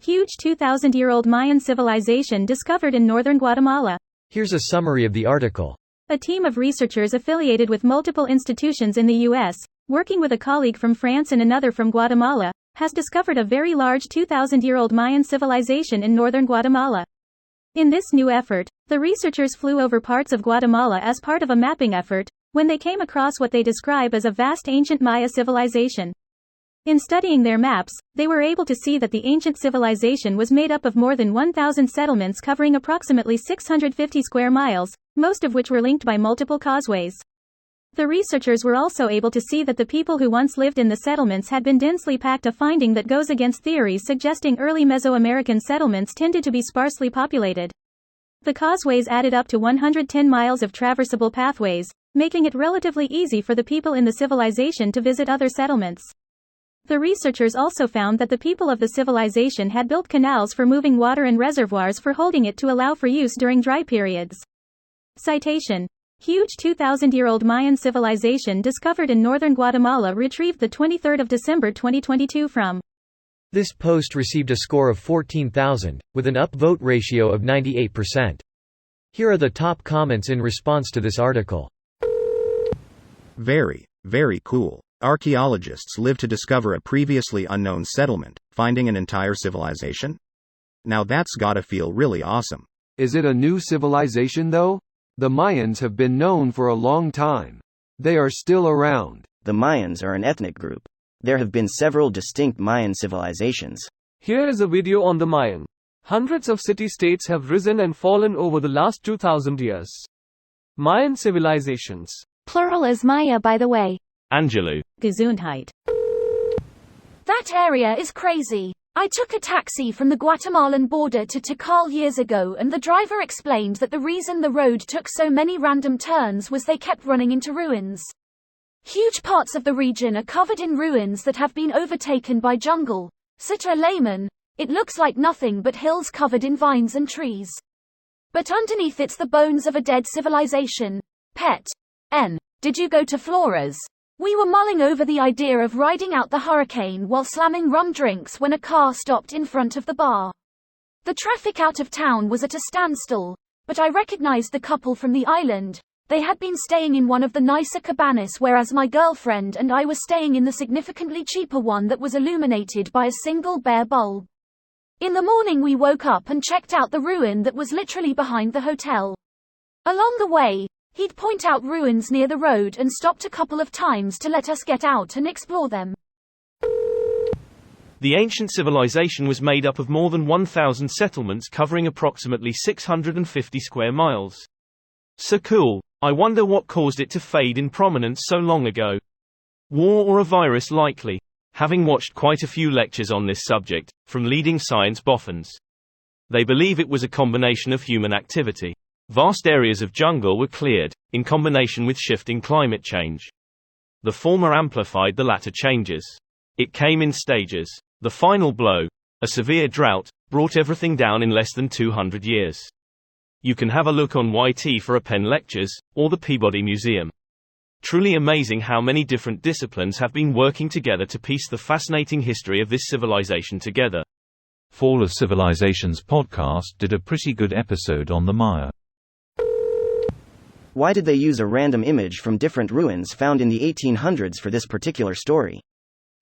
Huge 2,000-year-old Mayan civilization discovered in northern Guatemala. Here's a summary of the article. A team of researchers affiliated with multiple institutions in the U.S., working with a colleague from France and another from Guatemala, has discovered a very large 2,000-year-old Mayan civilization in northern Guatemala. In this new effort, the researchers flew over parts of Guatemala as part of a mapping effort, when they came across what they describe as a vast ancient Maya civilization. In studying their maps, they were able to see that the ancient civilization was made up of more than 1,000 settlements covering approximately 650 square miles, most of which were linked by multiple causeways. The researchers were also able to see that the people who once lived in the settlements had been densely packed, a finding that goes against theories suggesting early Mesoamerican settlements tended to be sparsely populated. The causeways added up to 110 miles of traversable pathways, making it relatively easy for the people in the civilization to visit other settlements. The researchers also found that the people of the civilization had built canals for moving water and reservoirs for holding it to allow for use during dry periods. Citation: Huge 2,000-year-old Mayan civilization discovered in northern Guatemala, retrieved the 23rd of December 2022 from. This post received a score of 14,000, with an upvote ratio of 98%. Here are the top comments in response to this article. Very, very cool. Archaeologists live to discover a previously unknown settlement, finding an entire civilization? Now that's gotta feel really awesome. Is it a new civilization though? The Mayans have been known for a long time. They are still around. The Mayans are an ethnic group. There have been several distinct Mayan civilizations. Here is a video on the Mayan. Hundreds of city-states have risen and fallen over the last 2,000 years. Mayan civilizations. Plural is Maya, by the way. Angelou. Gesundheit. That area is crazy. I took a taxi from the Guatemalan border to Tikal years ago, and the driver explained that the reason the road took so many random turns was they kept running into ruins. Huge parts of the region are covered in ruins that have been overtaken by jungle. To a layman, it looks like nothing but hills covered in vines and trees. But underneath it's the bones of a dead civilization. Pet. N. Did you go to Flores? We were mulling over the idea of riding out the hurricane while slamming rum drinks when a car stopped in front of the bar. The traffic out of town was at a standstill, but I recognized the couple from the island. They had been staying in one of the nicer cabanas, whereas my girlfriend and I were staying in the significantly cheaper one that was illuminated by a single bare bulb. In the morning we woke up and checked out the ruin that was literally behind the hotel. Along the way, he'd point out ruins near the road and stopped a couple of times to let us get out and explore them. The ancient civilization was made up of more than 1,000 settlements covering approximately 650 square miles. So cool. I wonder what caused it to fade in prominence so long ago. War or a virus likely. Having watched quite a few lectures on this subject, from leading science boffins. They believe it was a combination of human activity. Vast areas of jungle were cleared, in combination with shifting climate change. The former amplified the latter changes. It came in stages. The final blow, a severe drought, brought everything down in less than 200 years. You can have a look on YT for Penn Lectures, or the Peabody Museum. Truly amazing how many different disciplines have been working together to piece the fascinating history of this civilization together. Fall of Civilizations podcast did a pretty good episode on the Maya. Why did they use a random image from different ruins found in the 1800s for this particular story?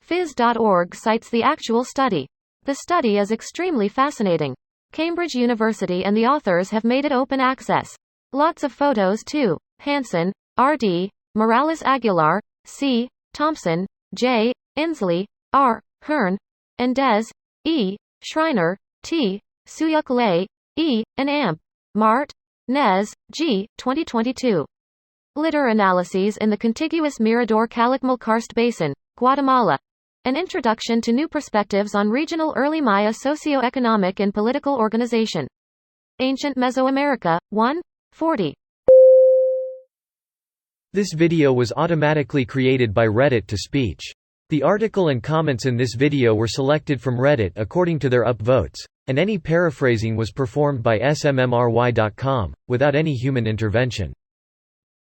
Phys.org cites the actual study. The study is extremely fascinating. Cambridge University and the authors have made it open access. Lots of photos too. Hansen, R.D., Morales Aguilar, C., Thompson, J., Inslee, R., Hearn, Endez, E., Schreiner, T., Suyuk-Lei, E., and Amp. Mart, Nez, G., 2022. Litter Analyses in the Contiguous Mirador-Calakmul Karst Basin, Guatemala. An Introduction to New Perspectives on Regional Early Maya Socio-Economic and Political Organization. Ancient Mesoamerica, 1, 40. This video was automatically created by Reddit to speech. The article and comments in this video were selected from Reddit according to their upvotes, and any paraphrasing was performed by smmry.com, without any human intervention.